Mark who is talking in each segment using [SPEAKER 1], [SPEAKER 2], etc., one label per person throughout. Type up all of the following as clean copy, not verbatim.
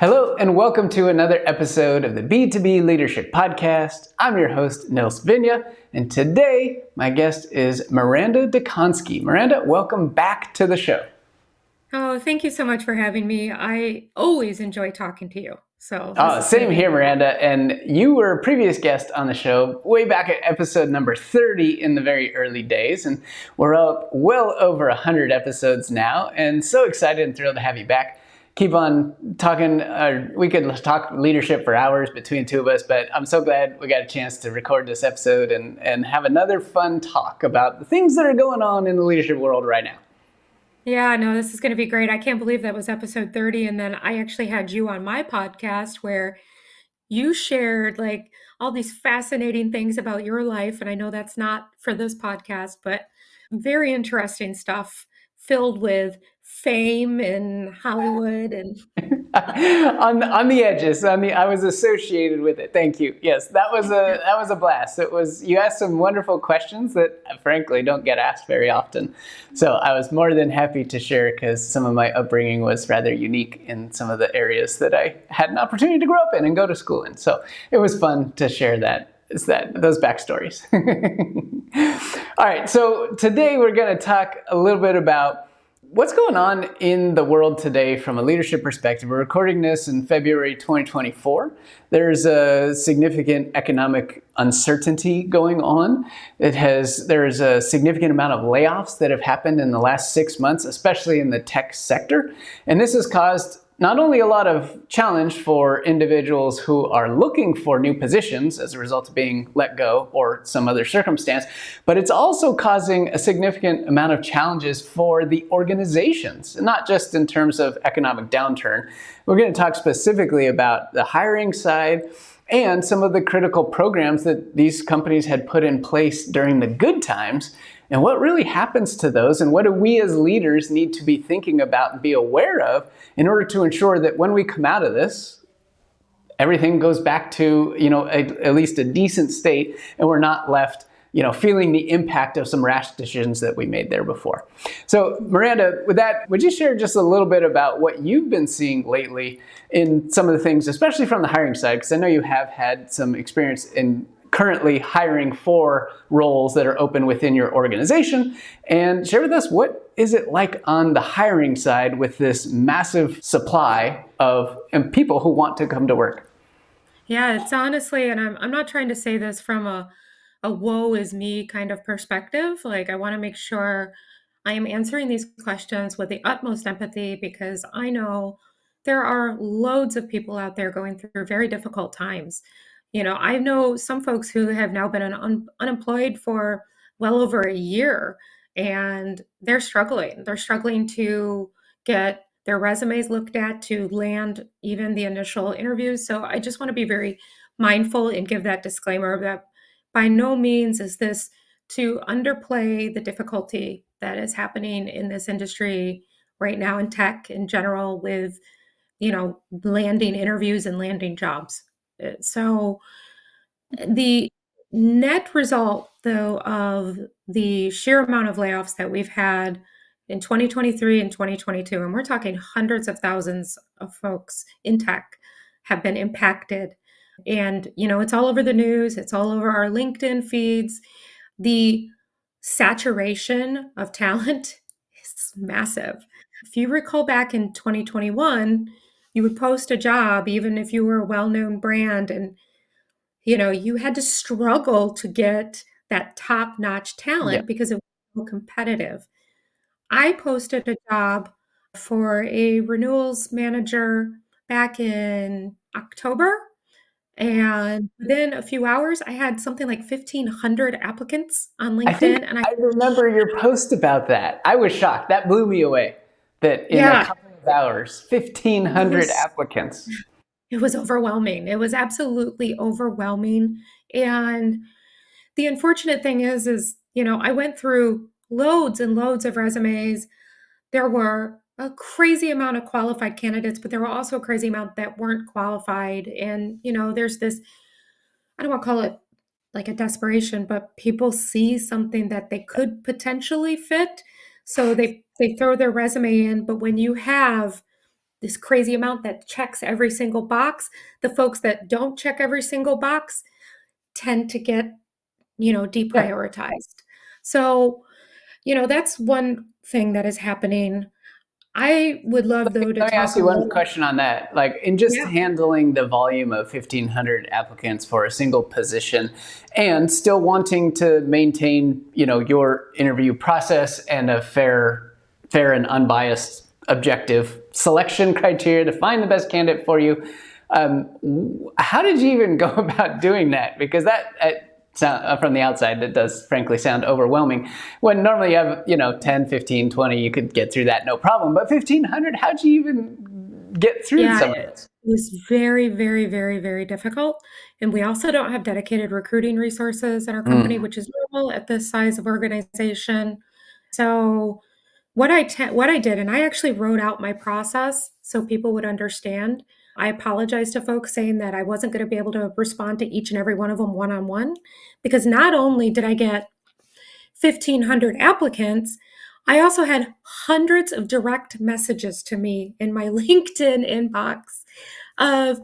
[SPEAKER 1] Hello and welcome to another episode of the B2B Leadership Podcast. I'm your host, Nils Vinje, and today my guest is Maranda Dziekonski. Maranda, welcome back to the show.
[SPEAKER 2] Oh, thank you so much for having me. I always enjoy talking to you. So
[SPEAKER 1] Same here, Maranda. And you were a previous guest on the show way back at episode number 30 in the very early days. And we're up well over 100 episodes now, and so excited and thrilled to have you back. Keep on talking. We could talk leadership for hours between the two of us, but I'm so glad we got a chance to record this episode and have another fun talk about the things that are going on in the leadership world right now.
[SPEAKER 2] Yeah, no, this is going to be great. I can't believe that was episode 30. And then I actually had you on my podcast where you shared like all these fascinating things about your life. And I know that's not for this podcast, but very interesting stuff filled with fame and Hollywood and
[SPEAKER 1] on the edges. I was associated with it. Thank you. Yes, that was a blast. You asked some wonderful questions that frankly don't get asked very often. So I was more than happy to share because some of my upbringing was rather unique in some of the areas that I had an opportunity to grow up in and go to school in. So it was fun to share those backstories. All right, so today we're going to talk a little bit about what's going on in the world today from a leadership perspective. We're recording this in February 2024. There's a significant economic uncertainty going on. There's a significant amount of layoffs that have happened in the last 6 months, especially in the tech sector. And this has caused not only a lot of challenge for individuals who are looking for new positions as a result of being let go or some other circumstance, but it's also causing a significant amount of challenges for the organizations, not just in terms of economic downturn. We're going to talk specifically about the hiring side and some of the critical programs that these companies had put in place during the good times, and what really happens to those, and what do we as leaders need to be thinking about and be aware of in order to ensure that when we come out of this, everything goes back to at least a decent state, and we're not left feeling the impact of some rash decisions that we made there before. So Maranda, with that, would you share just a little bit about what you've been seeing lately in some of the things, especially from the hiring side, because I know you have had some experience in currently hiring for roles that are open within your organization, and share with us what is it like on the hiring side with this massive supply of people who want to come to work?
[SPEAKER 2] yeah, it's honestly, and I'm not trying to say this from a woe is me kind of perspective. Like I want to make sure I am answering these questions with the utmost empathy because I know there are loads of people out there going through very difficult times. I know some folks who have now been unemployed for well over a year and they're struggling. They're struggling to get their resumes looked at to land even the initial interviews. So I just want to be very mindful and give that disclaimer that by no means is this to underplay the difficulty that is happening in this industry right now in tech in general with, landing interviews and landing jobs. So the net result, though, of the sheer amount of layoffs that we've had in 2023 and 2022, and we're talking hundreds of thousands of folks in tech have been impacted. And, it's all over the news, it's all over our LinkedIn feeds. The saturation of talent is massive. If you recall back in 2021, you would post a job, even if you were a well known brand, and you had to struggle to get that top-notch
[SPEAKER 1] Yeah.
[SPEAKER 2] talent because it was so competitive. I posted a job for a renewals manager back in October, and within a few hours, I had something like 1,500 applicants on
[SPEAKER 1] I think
[SPEAKER 2] LinkedIn, and
[SPEAKER 1] I remember your post about that. I was shocked. That blew me away. That in a
[SPEAKER 2] yeah,
[SPEAKER 1] couple of hours,
[SPEAKER 2] it
[SPEAKER 1] 1,500
[SPEAKER 2] was
[SPEAKER 1] applicants.
[SPEAKER 2] it was overwhelming. It was absolutely overwhelming, and the unfortunate thing is, I went through loads and loads of resumes. There were a crazy amount of qualified candidates, but there were also a crazy amount that weren't qualified. And, there's this, I don't want to call it like a desperation, but people see something that they could potentially fit. So they throw their resume in. But when you have this crazy amount that checks every single box. The folks that don't check every single box tend to get,
[SPEAKER 1] Yeah.
[SPEAKER 2] deprioritized. So, that's one thing that is happening. I would love, though, to
[SPEAKER 1] Let me
[SPEAKER 2] talk
[SPEAKER 1] ask
[SPEAKER 2] a
[SPEAKER 1] you one
[SPEAKER 2] little.
[SPEAKER 1] question on that. Like, in just
[SPEAKER 2] Yeah.
[SPEAKER 1] handling the volume of 1,500 applicants for a single position and still wanting to maintain, your interview process and a fair and unbiased objective selection criteria to find the best candidate for you. How did you even go about doing that? Because from the outside, it does frankly sound overwhelming. When normally you have, 10, 15, 20, you could get through that no problem. But 1,500, how'd you even get through
[SPEAKER 2] Yeah,
[SPEAKER 1] some of
[SPEAKER 2] it
[SPEAKER 1] this?
[SPEAKER 2] was very, very, very, very difficult. And we also don't have dedicated recruiting resources in our company,
[SPEAKER 1] Mm.
[SPEAKER 2] which is normal at this size of organization. So what I did, and I actually wrote out my process so people would understand. I apologized to folks saying that I wasn't going to be able to respond to each and every one of them one-on-one, because not only did I get 1,500 applicants, I also had hundreds of direct messages to me in my LinkedIn inbox of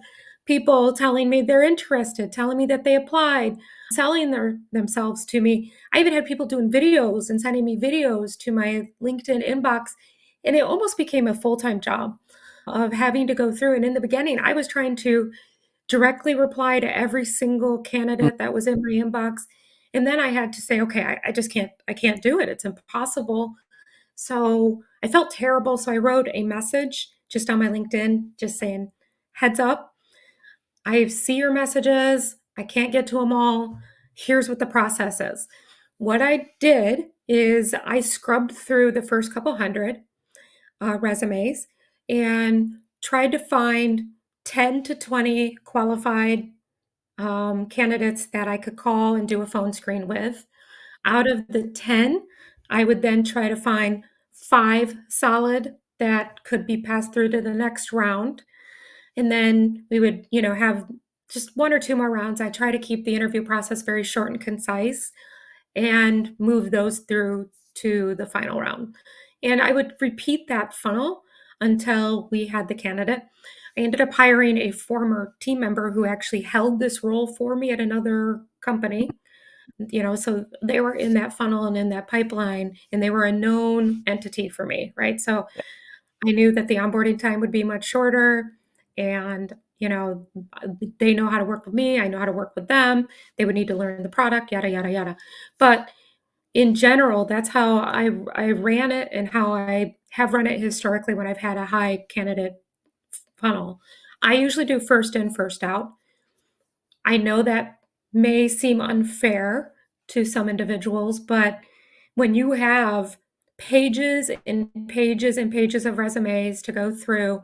[SPEAKER 2] people telling me they're interested, telling me that they applied, selling themselves to me. I even had people doing videos and sending me videos to my LinkedIn inbox. And it almost became a full time job of having to go through. And in the beginning, I was trying to directly reply to every single candidate that was in my inbox. And then I had to say, okay, I just can't do it. It's impossible. So I felt terrible. So I wrote a message just on my LinkedIn, just saying, heads up, I see your messages. I can't get to them all. Here's what the process is. What I did is I scrubbed through the first couple hundred resumes and tried to find 10 to 20 qualified candidates that I could call and do a phone screen with. Out of the 10, I would then try to find 5 solid that could be passed through to the next round. And then we would, have just 1 or 2 more rounds. I try to keep the interview process very short and concise and move those through to the final round. And I would repeat that funnel until we had the candidate. I ended up hiring a former team member who actually held this role for me at another company. So they were in that funnel and in that pipeline, and they were a known entity for me, right? So I knew that the onboarding time would be much shorter, and they know how to work with me. I know how to work with them. They would need to learn the product, yada yada yada. But in general, that's how I ran it and how I have run it historically when I've had a high candidate funnel. I usually do first in, first out. I know that may seem unfair to some individuals, but when you have pages and pages and pages of resumes to go through,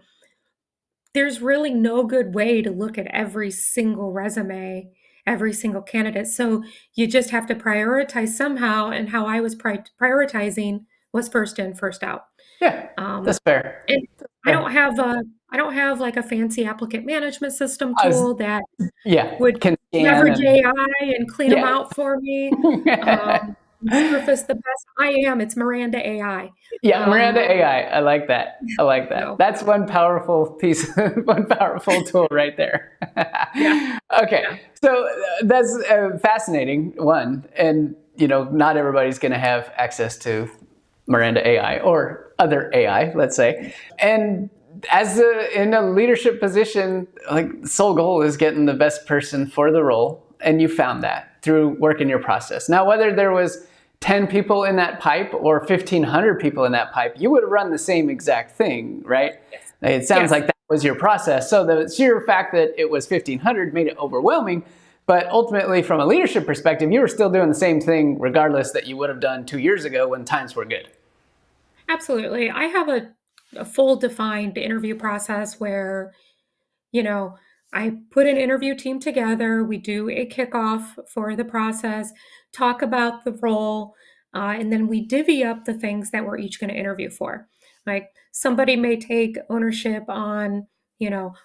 [SPEAKER 2] there's really no good way to look at every single resume, every single candidate. So you just have to prioritize somehow. And how I was prioritizing was first in, first out.
[SPEAKER 1] Yeah,
[SPEAKER 2] Um,
[SPEAKER 1] that's fair.
[SPEAKER 2] and
[SPEAKER 1] Fair.
[SPEAKER 2] I don't have like a fancy applicant management system
[SPEAKER 1] I was,
[SPEAKER 2] tool that
[SPEAKER 1] yeah,
[SPEAKER 2] would
[SPEAKER 1] can scan
[SPEAKER 2] leverage
[SPEAKER 1] and
[SPEAKER 2] AI and clean them
[SPEAKER 1] yeah.
[SPEAKER 2] out for me, and surface the best. It's Miranda AI.
[SPEAKER 1] Yeah,
[SPEAKER 2] Um,
[SPEAKER 1] Maranda AI. I like that. I like that.
[SPEAKER 2] so
[SPEAKER 1] That's one powerful piece, one powerful tool right there.
[SPEAKER 2] yeah, yeah,
[SPEAKER 1] Okay, so that's a fascinating one, and not everybody's going to have access to Miranda AI or other AI, let's say. And in a leadership position, like the sole goal is getting the best person for the role, and you found that through work in your process. Now, whether there was 10 people in that pipe or 1,500 people in that pipe, you would have run the same exact thing, right?
[SPEAKER 2] yes,
[SPEAKER 1] It sounds
[SPEAKER 2] yes.
[SPEAKER 1] like that was your process. So the sheer fact that it was 1,500 made it overwhelming. But ultimately, from a leadership perspective, you were still doing the same thing regardless that you would have done 2 years ago when times were good.
[SPEAKER 2] Absolutely. I have a full defined interview process where, you know, I put an interview team together. We do a kickoff for the process, talk about the role, and then we divvy up the things that we're each going to interview for. Like somebody may take ownership on,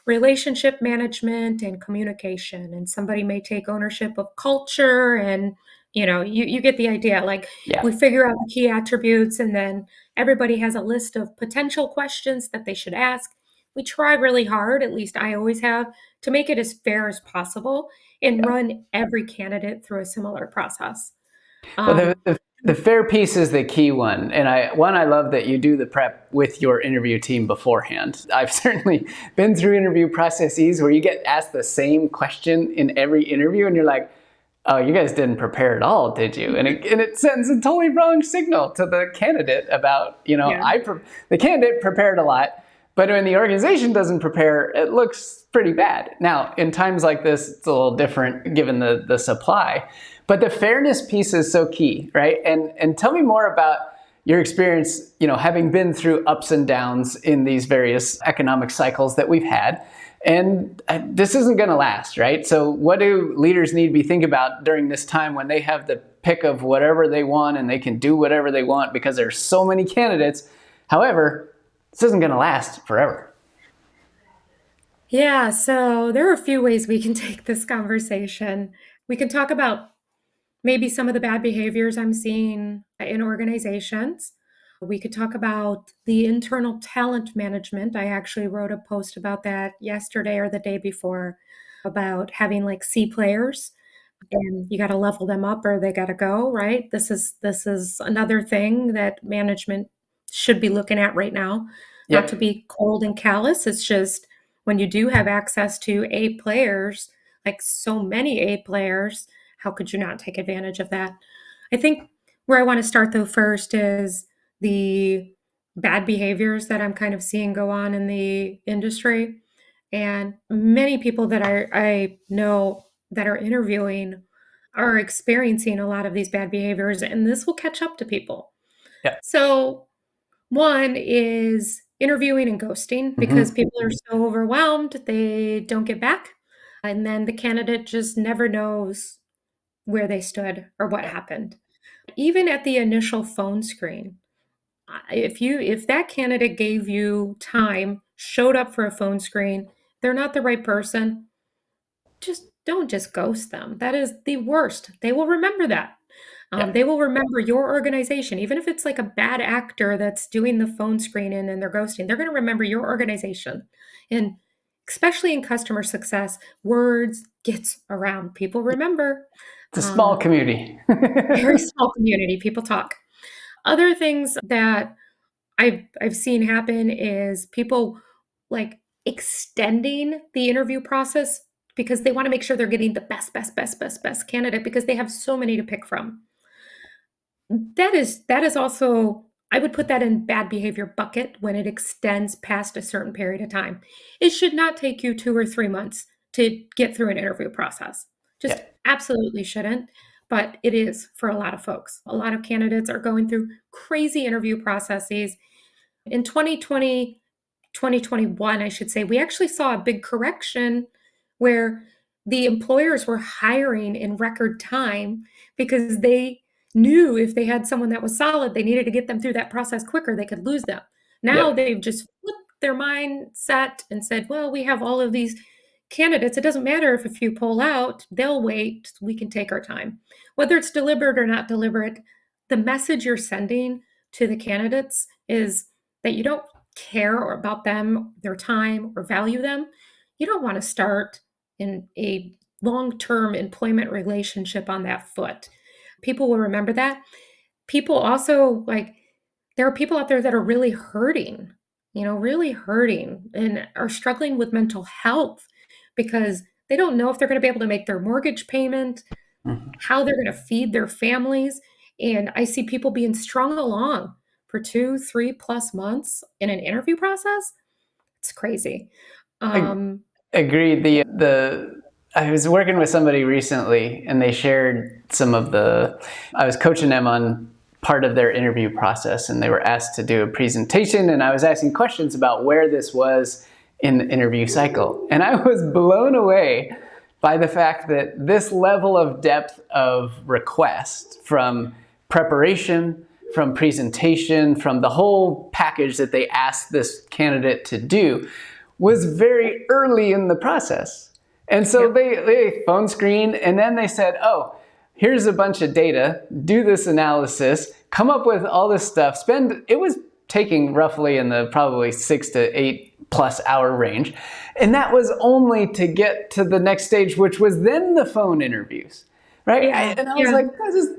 [SPEAKER 2] relationship management and communication, and somebody may take ownership of culture and, you get the idea. Like
[SPEAKER 1] Yeah.
[SPEAKER 2] we figure out the key attributes, and then everybody has a list of potential questions that they should ask. we try really hard, at least I always have, to make it as fair as possible and run every candidate through a similar process.
[SPEAKER 1] Well,
[SPEAKER 2] Um,
[SPEAKER 1] the fair piece is the key one. And I love that you do the prep with your interview team beforehand. I've certainly been through interview processes where you get asked the same question in every interview and you're like, oh, you guys didn't prepare at all, did you? And it sends a totally wrong signal to the candidate about,
[SPEAKER 2] yeah.
[SPEAKER 1] the candidate prepared a lot, but when the organization doesn't prepare, it looks pretty bad. Now, in times like this, it's a little different given the supply. But the fairness piece is so key, right? And tell me more about your experience, having been through ups and downs in these various economic cycles that we've had. And this isn't going to last, right? So what do leaders need to be thinking about during this time when they have the pick of whatever they want and they can do whatever they want because there's so many candidates? However, this isn't going to last forever.
[SPEAKER 2] Yeah, so there are a few ways we can take this conversation. We can talk about maybe some of the bad behaviors I'm seeing in organizations. We could talk about the internal talent management. I actually wrote a post about that yesterday or the day before about having like C players and you got to level them up or they got to go, right? This is another thing that management should be looking at right now. Not to
[SPEAKER 1] Yep.
[SPEAKER 2] be cold and callous, it's just when you do have access to A players, like so many A players, how could you not take advantage of that? I think where I want to start though first is the bad behaviors that I'm kind of seeing go on in the industry. And many people that I know that are interviewing are experiencing a lot of these bad behaviors, and this will catch up to people.
[SPEAKER 1] Yep.
[SPEAKER 2] So, one is interviewing and ghosting because
[SPEAKER 1] Mm-hmm.
[SPEAKER 2] people are so overwhelmed, they don't get back. And then the candidate just never knows where they stood or what happened. Even at the initial phone screen, if that candidate gave you time, showed up for a phone screen, they're not the right person, just don't just ghost them. That is the worst. They will remember that.
[SPEAKER 1] Yep.
[SPEAKER 2] They will remember your organization, even if it's like a bad actor that's doing the phone screening and they're ghosting. They're going to remember your organization, and especially in customer success, words gets around. People remember.
[SPEAKER 1] It's a small
[SPEAKER 2] Um,
[SPEAKER 1] community.
[SPEAKER 2] Very small community. People talk. Other things that I've seen happen is people, like, extending the interview process because they wanna make sure they're getting the best candidate because they have so many to pick from. That is also I would put that in bad behavior bucket when it extends past a certain period of time. It should not take you 2 or 3 months to get through an interview process. Just
[SPEAKER 1] Yep.
[SPEAKER 2] absolutely shouldn't, but it is for a lot of folks. A lot of candidates are going through crazy interview processes. In 2020, 2021, I should say, we actually saw a big correction where the employers were hiring in record time because they knew if they had someone that was solid, they needed to get them through that process quicker, they could lose them. Now
[SPEAKER 1] Yep.
[SPEAKER 2] they've just flipped their mindset and said, well, we have all of these candidates. It doesn't matter if a few pull out, they'll wait. We can take our time. Whether it's deliberate or not deliberate, the message you're sending to the candidates is that you don't care or about them, their time, or value them. You don't want to start in a long-term employment relationship on that foot. People will remember that. People also like there are people out there that are really hurting, really hurting and are struggling with mental health because they don't know if they're going to be able to make their mortgage payment,
[SPEAKER 1] Mhm.
[SPEAKER 2] how they're going to feed their families. And I see people being strung along for 2, 3+ months in an interview process. It's crazy.
[SPEAKER 1] Ag-
[SPEAKER 2] Um,
[SPEAKER 1] Agreed. The I was working with somebody recently, and they shared some of the. I was coaching them on part of their interview process, and they were asked to do a presentation, and I was asking questions about where this was in the interview cycle, and I was blown away by the fact that this level of depth of request from preparation, from presentation, from the whole package that they asked this candidate to do was very early in the process. And so
[SPEAKER 2] yep.
[SPEAKER 1] they phone screened and then they said, oh, here's a bunch of data, do this analysis, come up with all this stuff, it was taking roughly in the probably 6 to 8+ hour range. And that was only to get to the next stage, which was then the phone interviews. Right. And I was like,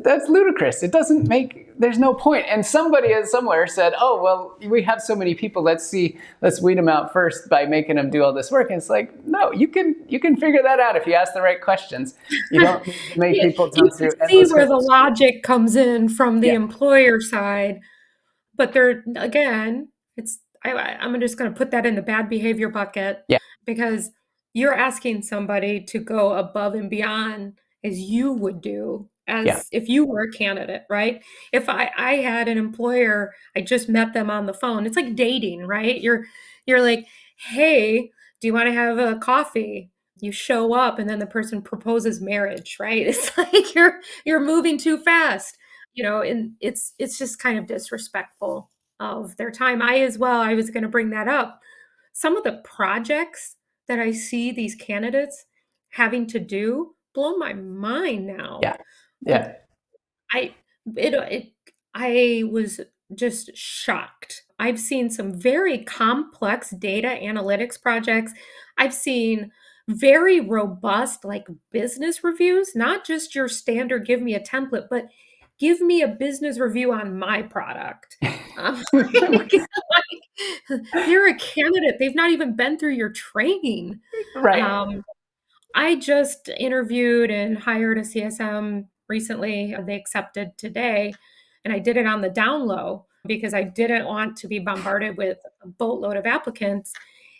[SPEAKER 1] that's ludicrous. It doesn't make, there's no point. And somebody somewhere said, oh, well, we have so many people. Let's weed them out first by making them do all this work. And it's like, no, you can figure that out if you ask the right questions. You don't need to make people jump through endless
[SPEAKER 2] see where the
[SPEAKER 1] hoops.
[SPEAKER 2] logic comes in from the
[SPEAKER 1] Yeah.
[SPEAKER 2] employer side. But there, again, I'm just going to put that in the bad behavior bucket
[SPEAKER 1] Yeah.
[SPEAKER 2] because you're asking somebody to go above and beyond as you would do as if you were a candidate, right? If I had an employer, I just met them on the phone. It's like dating, right? You're like, hey, do you want to have a coffee? You show up and then the person proposes marriage, right? It's like you're moving too fast. And it's just kind of disrespectful of their time. I was going to bring that up. Some of the projects that I see these candidates having to do blow my mind now.
[SPEAKER 1] Yeah.
[SPEAKER 2] Like
[SPEAKER 1] Yeah.
[SPEAKER 2] I was just shocked. I've seen some very complex data analytics projects. I've seen very robust like business reviews, not just your standard give me a template, but give me a business review on my product. They're a candidate. They've not even been through your training.
[SPEAKER 1] Right.
[SPEAKER 2] I just interviewed and hired a CSM recently. They accepted today, and I did it on the down low because I didn't want to be bombarded with a boatload of applicants.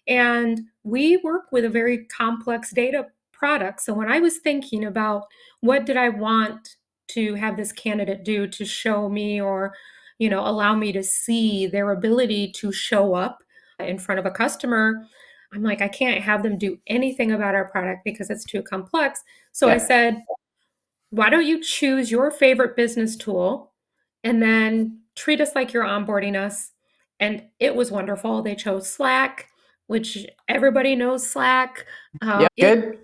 [SPEAKER 2] And we work with a very complex data product. So when I was thinking about what did I want to have this candidate do to show me or, allow me to see their ability to show up in front of a customer, I'm like, I can't have them do anything about our product because it's too complex. So I
[SPEAKER 1] Yeah.
[SPEAKER 2] said, why don't you choose your favorite business tool and then treat us like you're onboarding us? And it was wonderful. They chose Slack, which everybody knows Slack.
[SPEAKER 1] Yeah.
[SPEAKER 2] It
[SPEAKER 1] Good.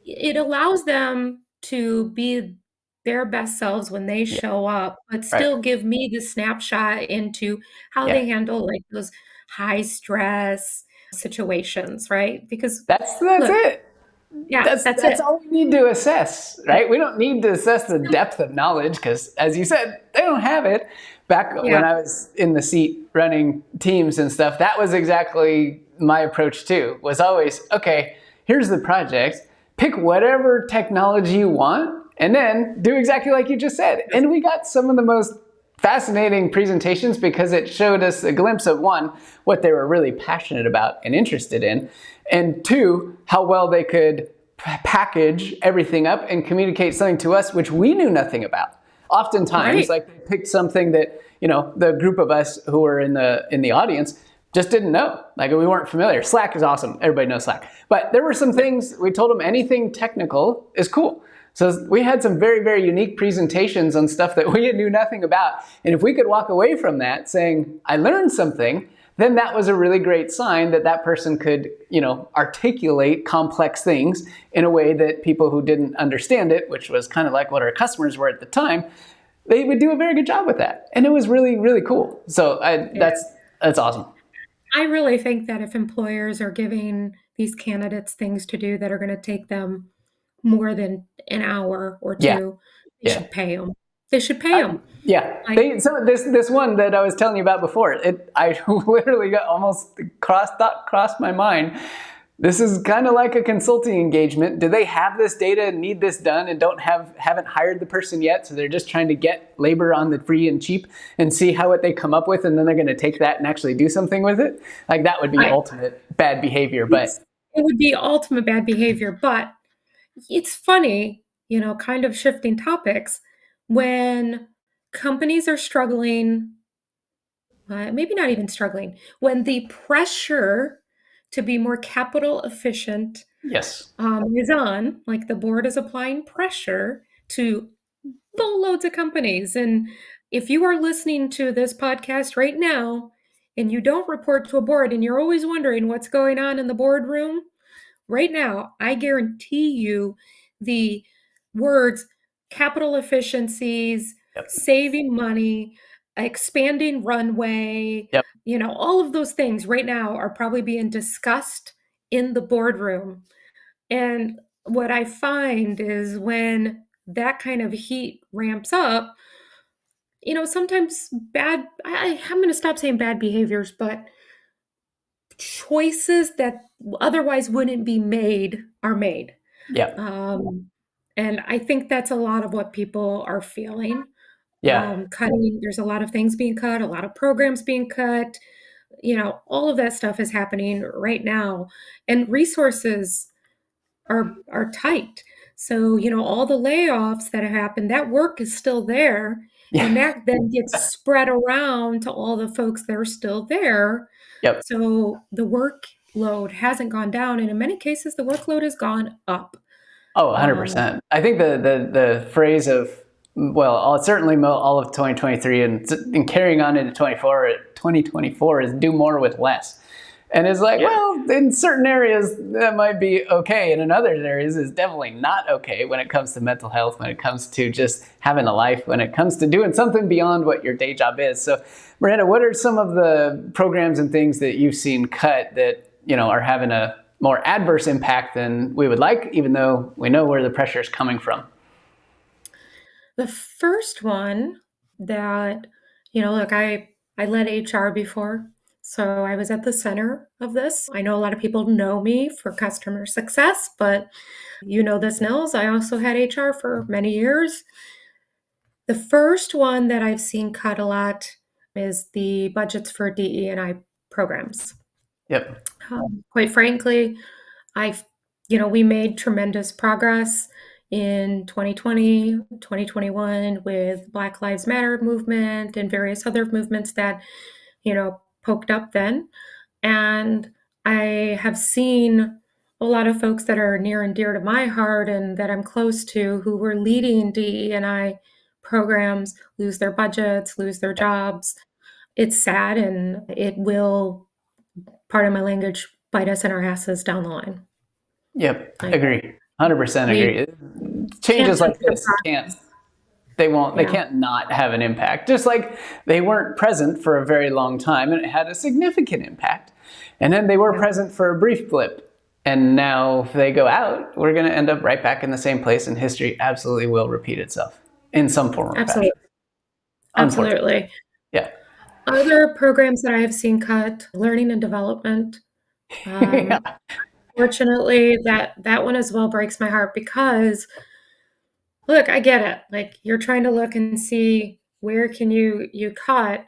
[SPEAKER 2] it allows them to be their best selves when they
[SPEAKER 1] Yeah.
[SPEAKER 2] show up, but
[SPEAKER 1] Right.
[SPEAKER 2] still give me the snapshot into how
[SPEAKER 1] Yeah.
[SPEAKER 2] they handle like those high stress situations, right? Because
[SPEAKER 1] That's
[SPEAKER 2] look,
[SPEAKER 1] it.
[SPEAKER 2] yeah, that's
[SPEAKER 1] That's
[SPEAKER 2] it.
[SPEAKER 1] all we need to assess, right? We don't need to assess the depth of knowledge because, as you said, they don't have it. Back
[SPEAKER 2] Yeah,
[SPEAKER 1] when I was in the seat running teams and stuff, that was exactly my approach too. Was always, okay, here's the project. Pick whatever technology you want, and then do exactly like you just said. And we got some of the most fascinating presentations because it showed us a glimpse of one, what they were really passionate about and interested in, and two, how well they could package everything up and communicate something to us which we knew nothing about. Oftentimes,
[SPEAKER 2] right.
[SPEAKER 1] like they picked something that the group of us who were in the audience just didn't know. Like we weren't familiar. Slack is awesome. Everybody knows Slack. But there were some things we told them anything technical is cool. So we had some very, very unique presentations on stuff that we knew nothing about. And if we could walk away from that saying, I learned something, then that was a really great sign that that person could, articulate complex things in a way that people who didn't understand it, which was kind of like what our customers were at the time, they would do a very good job with that. And it was really, really cool. So that's awesome.
[SPEAKER 2] I really think that if employers are giving these candidates things to do that are going to take them more than an hour or
[SPEAKER 1] Yeah.
[SPEAKER 2] two, they
[SPEAKER 1] Yeah.
[SPEAKER 2] should pay them. They should pay them.
[SPEAKER 1] Yeah,
[SPEAKER 2] Like,
[SPEAKER 1] so this one that I was telling you about before, I literally got almost crossed my mind. This is kind of like a consulting engagement. Do they have this data and need this done and haven't hired the person yet? So they're just trying to get labor on the free and cheap and see what they come up with, and then they're going to take that and actually do something with it. Like that would be ultimate bad behavior. But
[SPEAKER 2] it would be ultimate bad behavior. But it's funny, kind of shifting topics when companies are struggling, maybe not even struggling, when the pressure to be more capital efficient
[SPEAKER 1] yes,
[SPEAKER 2] is on, like the board is applying pressure to boatloads of companies. And if you are listening to this podcast right now and you don't report to a board and you're always wondering what's going on in the boardroom, right now, I guarantee you the words capital efficiencies,
[SPEAKER 1] yep,
[SPEAKER 2] saving money, expanding runway,
[SPEAKER 1] Yep.
[SPEAKER 2] all of those things right now are probably being discussed in the boardroom. And what I find is when that kind of heat ramps up, sometimes I'm going to stop saying bad behaviors, but choices that otherwise wouldn't be made are made.
[SPEAKER 1] Yep.
[SPEAKER 2] Um, and I think that's a lot of what people are feeling.
[SPEAKER 1] Yeah.
[SPEAKER 2] There's a lot of things being cut, a lot of programs being cut, all of that stuff is happening right now. And resources are tight. So, all the layoffs that have happened, that work is still there, and
[SPEAKER 1] Yeah.
[SPEAKER 2] that then gets spread around to all the folks that are still there.
[SPEAKER 1] Yep.
[SPEAKER 2] So the workload hasn't gone down, and in many cases, the workload has gone up.
[SPEAKER 1] Oh,
[SPEAKER 2] Um,
[SPEAKER 1] 100%. I think the phrase of, well, certainly all of 2023 and carrying on into 2024 is do more with less. And it's like,
[SPEAKER 2] yeah,
[SPEAKER 1] well, in certain areas that might be okay, and in other areas is definitely not okay when it comes to mental health, when it comes to just having a life, when it comes to doing something beyond what your day job is. So, Miranda, what are some of the programs and things that you've seen cut that are having a more adverse impact than we would like, even though we know where the pressure is coming from?
[SPEAKER 2] the first one that, look, I led HR before, so I was at the center of this. I know a lot of people know me for customer success, but you know this, Nils. I also had HR for many years. The first one that I've seen cut a lot is the budgets for DE&I programs.
[SPEAKER 1] Yep.
[SPEAKER 2] Quite frankly, I've, we made tremendous progress in 2020, 2021 with Black Lives Matter movement and various other movements that, poked up then. And I have seen a lot of folks that are near and dear to my heart and that I'm close to who were leading DE&I programs lose their budgets, lose their jobs. It's sad and it will, pardon my language, bite us in our asses down the line.
[SPEAKER 1] Yep.
[SPEAKER 2] Like
[SPEAKER 1] Agree. 100%
[SPEAKER 2] we
[SPEAKER 1] agree.
[SPEAKER 2] can't
[SPEAKER 1] Changes
[SPEAKER 2] touch
[SPEAKER 1] like
[SPEAKER 2] the
[SPEAKER 1] this can't
[SPEAKER 2] progress.
[SPEAKER 1] they
[SPEAKER 2] Yeah,
[SPEAKER 1] can't not have an impact. Just like they weren't present for a very long time and it had a significant impact. And then they were
[SPEAKER 2] yeah,
[SPEAKER 1] present for a brief blip. And now if they go out, we're going to end up right back in the same place, and history absolutely will repeat itself in some form or fashion.
[SPEAKER 2] absolutely,
[SPEAKER 1] Unfortunately.
[SPEAKER 2] absolutely.
[SPEAKER 1] Yeah.
[SPEAKER 2] Other programs that I have seen cut, learning and development.
[SPEAKER 1] Yeah.
[SPEAKER 2] Um, Fortunately, that one as well breaks my heart because, look, I get it. Like, you're trying to look and see where can you cut,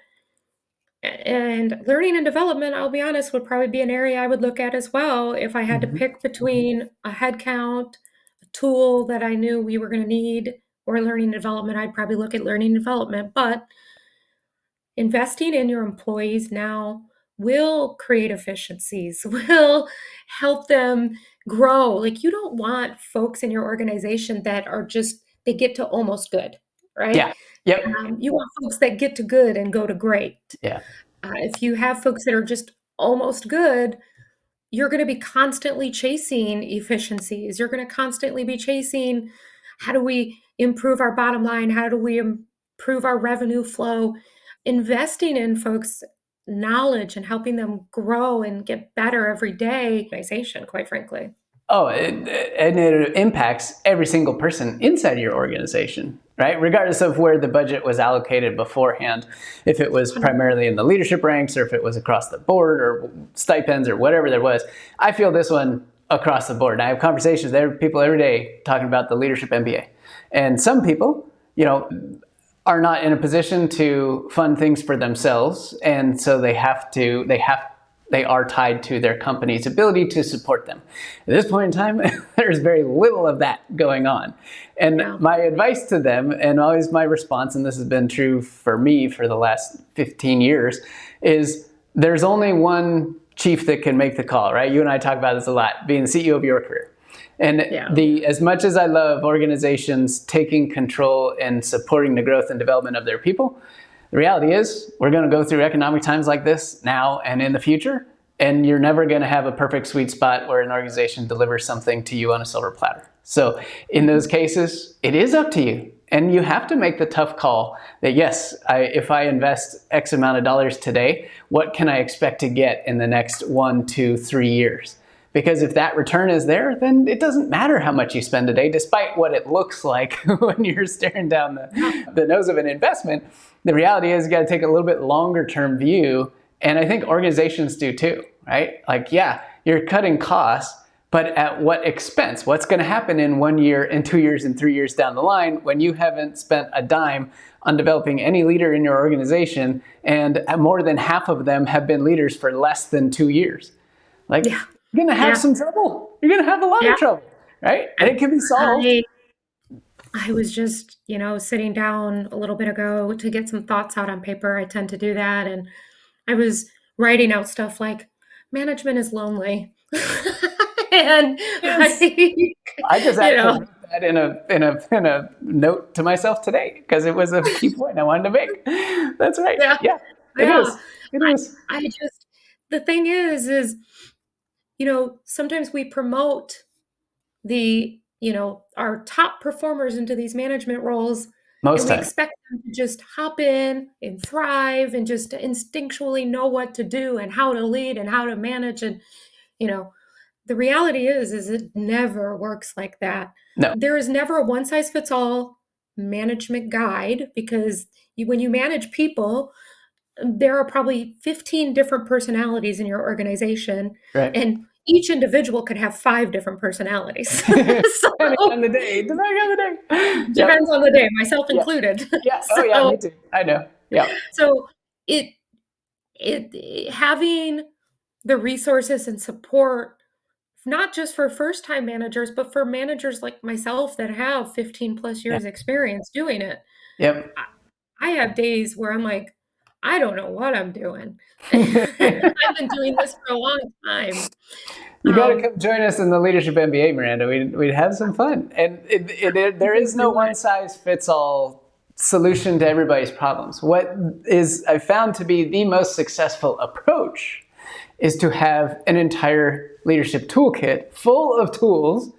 [SPEAKER 2] and learning and development, I'll be honest, would probably be an area I would look at as well if I had to
[SPEAKER 1] Mhm.
[SPEAKER 2] pick between a head count, a tool that I knew we were gonna need, or learning and development. I'd probably look at learning and development, but investing in your employees now will create efficiencies, will help them grow. Like, you don't want folks in your organization that are just they get to almost good, right?
[SPEAKER 1] Yeah. Yep.
[SPEAKER 2] You want folks that get to good and go to great.
[SPEAKER 1] Yeah.
[SPEAKER 2] If you have folks that are just almost good, you're going to be constantly chasing efficiencies. You're going to constantly be chasing how do we improve our bottom line? How do we improve our revenue flow? Investing in folks' knowledge and helping them grow and get better every day, organization, quite frankly.
[SPEAKER 1] Oh, and it impacts every single person inside your organization, right? Regardless of where the budget was allocated beforehand, if it was primarily in the leadership ranks or if it was across the board or stipends or whatever there was. I feel this one across the board. And I have conversations with people every day talking about the leadership MBA. And some people, are not in a position to fund things for themselves. And so they are tied to their company's ability to support them. At this point in time, there's very little of that going on. And
[SPEAKER 2] Yeah.
[SPEAKER 1] my advice to them, and always my response, and this has been true for me for the last 15 years, is there's only one chief that can make the call, right? You and I talk about this a lot, being the CEO of your career. And
[SPEAKER 2] Yeah.
[SPEAKER 1] as much as I love organizations taking control and supporting the growth and development of their people, the reality is we're going to go through economic times like this now and in the future, and you're never going to have a perfect sweet spot where an organization delivers something to you on a silver platter. So in those cases, it is up to you. And you have to make the tough call that, yes, if I invest X amount of dollars today, what can I expect to get in the next 1, 2, 3 years? Because if that return is there, then it doesn't matter how much you spend today, despite what it looks like when you're staring down the nose of an investment. The reality is you got to take a little bit longer term view. And I think organizations do too, right? Like, yeah, you're cutting costs, but at what expense? What's going to happen in 1 year, in 2 years, and 3 years down the line when you haven't spent a dime on developing any leader in your organization, and more than half of them have been leaders for less than 2 years? Like,
[SPEAKER 2] Yeah.
[SPEAKER 1] you're going to have some trouble. You're going to have a lot of trouble, right? And it can be solved.
[SPEAKER 2] I was just, sitting down a little bit ago to get some thoughts out on paper. I tend to do that. And I was writing out stuff like, management is lonely. And
[SPEAKER 1] Yes. I just actually wrote that in a note to myself today because it was a key point I wanted to make. That's right. Yeah, it is. It is.
[SPEAKER 2] I just, the thing is, sometimes we promote our top performers into these management roles,
[SPEAKER 1] Most
[SPEAKER 2] and we
[SPEAKER 1] times.
[SPEAKER 2] expect them to just hop in and thrive and just instinctually know what to do and how to lead and how to manage. And, the reality is it never works like that.
[SPEAKER 1] No.
[SPEAKER 2] There is never a one size fits all management guide, because when you manage people, there are probably 15 different personalities in your organization,
[SPEAKER 1] Right.
[SPEAKER 2] and each individual could have 5 different personalities.
[SPEAKER 1] Depending on the day.
[SPEAKER 2] Depends on the day, myself included.
[SPEAKER 1] Yeah. Oh, yeah, me too. I know. Yeah.
[SPEAKER 2] So it having the resources and support, not just for first-time managers, but for managers like myself that have 15 plus years experience doing it.
[SPEAKER 1] Yep.
[SPEAKER 2] I have days where I'm like, I don't know what I'm doing. I've been doing this for a long time.
[SPEAKER 1] You got to come join us in the Leadership MBA, Miranda. We'd have some fun. And there is no one size fits all solution to everybody's problems. What is I found to be the most successful approach is to have an entire leadership toolkit full of tools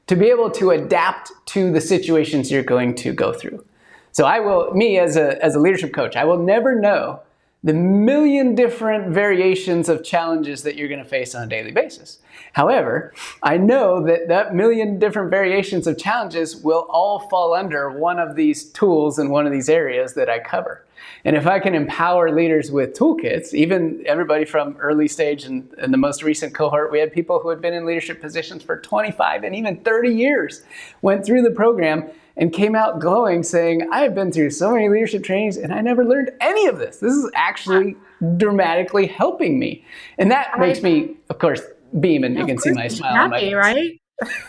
[SPEAKER 1] to be able to adapt to the situations you're going to go through. So as a leadership coach, I will never know the million different variations of challenges that you're going to face on a daily basis. However, I know that million different variations of challenges will all fall under one of these tools in one of these areas that I cover. And if I can empower leaders with toolkits, even everybody from early stage and the most recent cohort, we had people who had been in leadership positions for 25 and even 30 years, went through the program and came out glowing saying, I have been through so many leadership trainings and I never learned any of this. This is actually dramatically helping me. And that makes me, of course, beam, and you can see my smile on my face.
[SPEAKER 2] Right?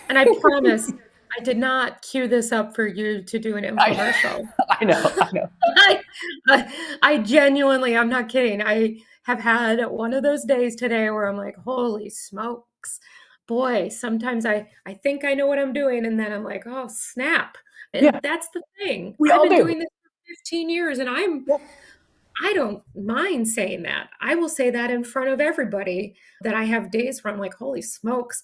[SPEAKER 2] And I promise I did not cue this up for you to do an infomercial.
[SPEAKER 1] I know.
[SPEAKER 2] I genuinely, I'm not kidding. I have had one of those days today where I'm like, holy smokes. Boy, sometimes I think I know what I'm doing, and then I'm like, oh, snap. And that's the thing. I've been doing this for 15 years, and I don't mind saying that. I will say that in front of everybody, that I have days where I'm like, holy smokes.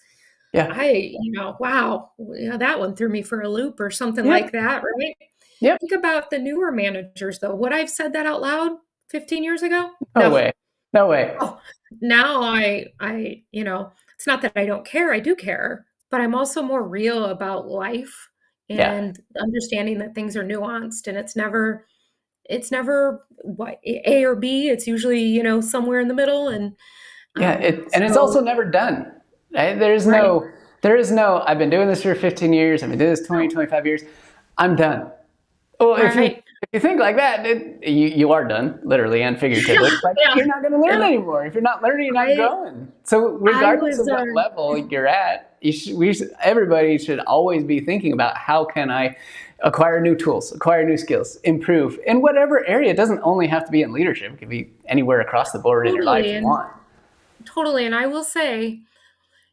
[SPEAKER 1] Yeah.
[SPEAKER 2] Wow, that one threw me for a loop or something like that, right?
[SPEAKER 1] Yep.
[SPEAKER 2] Think about the newer managers, though. Would I have said that out loud 15 years ago?
[SPEAKER 1] No way.
[SPEAKER 2] Oh, now it's not that I don't care. I do care, but I'm also more real about life and understanding that things are nuanced, and it's never what A or B. It's usually, somewhere in the middle. And
[SPEAKER 1] it's also never done. Right? There is no, I've been doing this for 15 years. I've been doing this 20, 25 years. I'm done. Well, if you think like that, you are done, literally and figuratively. You're not going to learn anymore. If you're not learning, you're not growing. So regardless of what level you're at, everybody should always be thinking about, how can I acquire new tools, acquire new skills, improve in whatever area. It doesn't only have to be in leadership. It could be anywhere across the board in your life you want.
[SPEAKER 2] Totally. And I will say,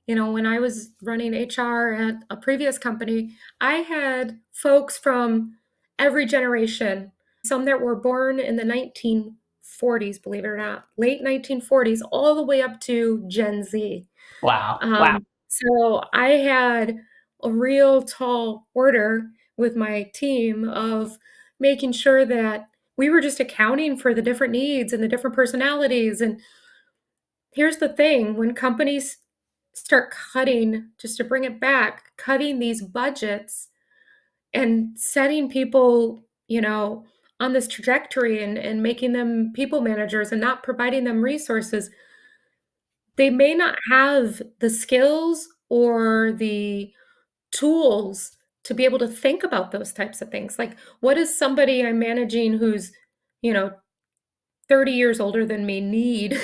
[SPEAKER 2] when I was running HR at a previous company, I had folks from every generation, some that were born in the 1940s, believe it or not, late 1940s, all the way up to Gen Z.
[SPEAKER 1] Wow.
[SPEAKER 2] So I had a real tall order with my team of making sure that we were just accounting for the different needs and the different personalities. And here's the thing, when companies start cutting, just to bring it back, cutting these budgets and setting people, on this trajectory and making them people managers and not providing them resources, they may not have the skills or the tools to be able to think about those types of things. Like, what is somebody I'm managing who's, you know, 30 years older than me need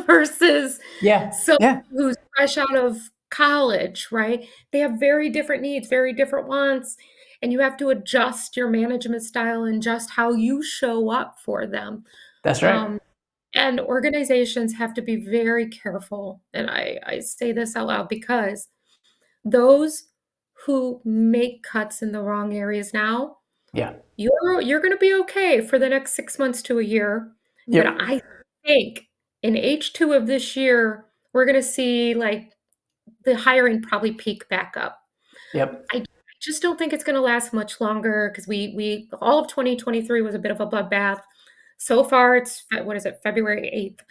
[SPEAKER 2] versus
[SPEAKER 1] Yeah.
[SPEAKER 2] someone
[SPEAKER 1] Yeah.
[SPEAKER 2] who's fresh out of college, right? They have very different needs, very different wants, and you have to adjust your management style and just how you show up for them.
[SPEAKER 1] That's right.
[SPEAKER 2] Um, and organizations have to be very careful. And I say this out loud because those who make cuts in the wrong areas now,
[SPEAKER 1] Yeah.
[SPEAKER 2] you're gonna be okay for the next 6 months to a year, but
[SPEAKER 1] Yep.
[SPEAKER 2] I think in H2 of this year, we're gonna see, like, the hiring probably peak back up.
[SPEAKER 1] Yep.
[SPEAKER 2] I just don't think it's gonna last much longer because we all of 2023 was a bit of a bloodbath. So far, it's what is it, February 8th.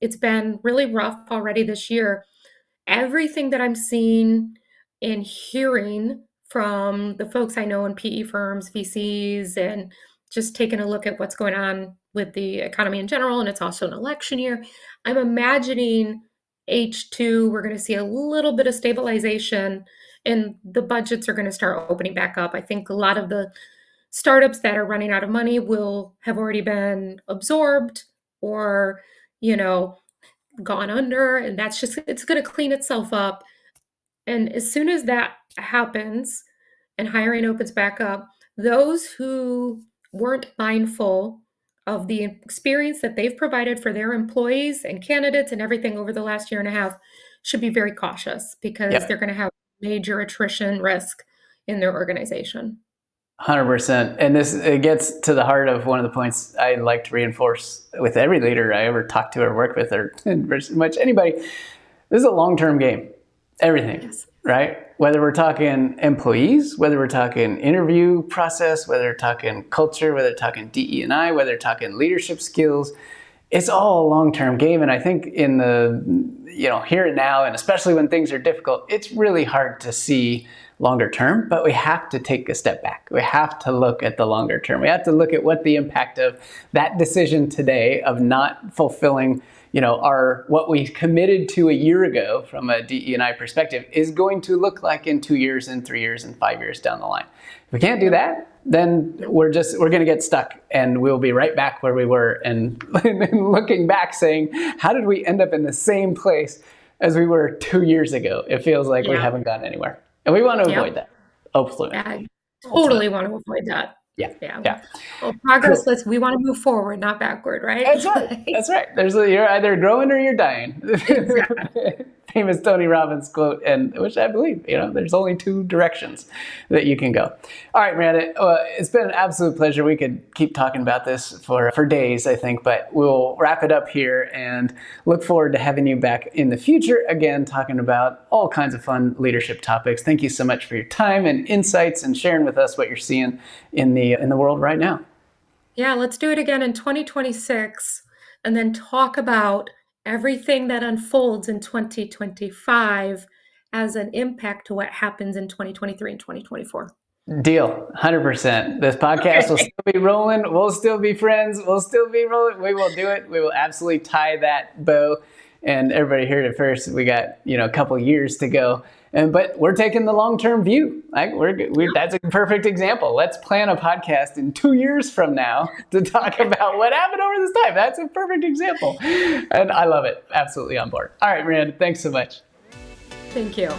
[SPEAKER 2] It's been really rough already this year. Everything that I'm seeing and hearing from the folks I know in PE firms, VCs, and just taking a look at what's going on with the economy in general, and it's also an election year, I'm imagining H2, we're going to see a little bit of stabilization and the budgets are going to start opening back up. I think a lot of the startups that are running out of money will have already been absorbed or, you know, gone under, and that's just it's going to clean itself up. And as soon as that happens and hiring opens back up, those who weren't mindful of the experience that they've provided for their employees and candidates and everything over the last year and a half should be very cautious because they're
[SPEAKER 1] Yep.
[SPEAKER 2] going to have major attrition risk in their organization.
[SPEAKER 1] 100%. And it gets to the heart of one of the points I like to reinforce with every leader I ever talk to or work with, or pretty much anybody. This is a long-term game. Everything,
[SPEAKER 2] Yes.
[SPEAKER 1] right? Whether we're talking employees, whether we're talking interview process, whether we're talking culture, whether we're talking DE&I, whether we're talking leadership skills, it's all a long-term game. And I think in the, here and now, and especially when things are difficult, it's really hard to see longer term, but we have to take a step back. We have to look at the longer term. We have to look at what the impact of that decision today of not fulfilling what we committed to a year ago from a DE&I perspective is going to look like in 2 years and 3 years and 5 years down the line. If we can't do that, then we're going to get stuck and we'll be right back where we were and looking back saying, how did we end up in the same place as we were 2 years ago? It feels like we haven't gone anywhere. And we want to avoid that. Hopefully.
[SPEAKER 2] I totally want to avoid that.
[SPEAKER 1] Yeah.
[SPEAKER 2] Yeah.
[SPEAKER 1] Yeah.
[SPEAKER 2] Well, progress,
[SPEAKER 1] Cool.
[SPEAKER 2] we want to move forward, not backward, right?
[SPEAKER 1] That's right. That's right. You're either growing or you're dying.
[SPEAKER 2] Exactly.
[SPEAKER 1] Famous Tony Robbins quote, and which I believe, there's only two directions that you can go. All right, Miranda, it's been an absolute pleasure. We could keep talking about this for days, I think, but we'll wrap it up here and look forward to having you back in the future again, talking about all kinds of fun leadership topics. Thank you so much for your time and insights and sharing with us what you're seeing in the world right now.
[SPEAKER 2] Yeah, let's do it again in 2026 and then talk about everything that unfolds in 2025 as an impact to what happens in 2023 and 2024.
[SPEAKER 1] Deal, 100%. This podcast will still be rolling. We'll still be friends. We'll still be rolling. We will do it. We will absolutely tie that bow. And everybody heard it first. We got a couple years to go, but we're taking the long-term view. Like that's a perfect example. Let's plan a podcast in 2 years from now to talk about what happened over this time. That's a perfect example, and I love it. Absolutely on board. All right, Miranda, thanks so much.
[SPEAKER 2] Thank you.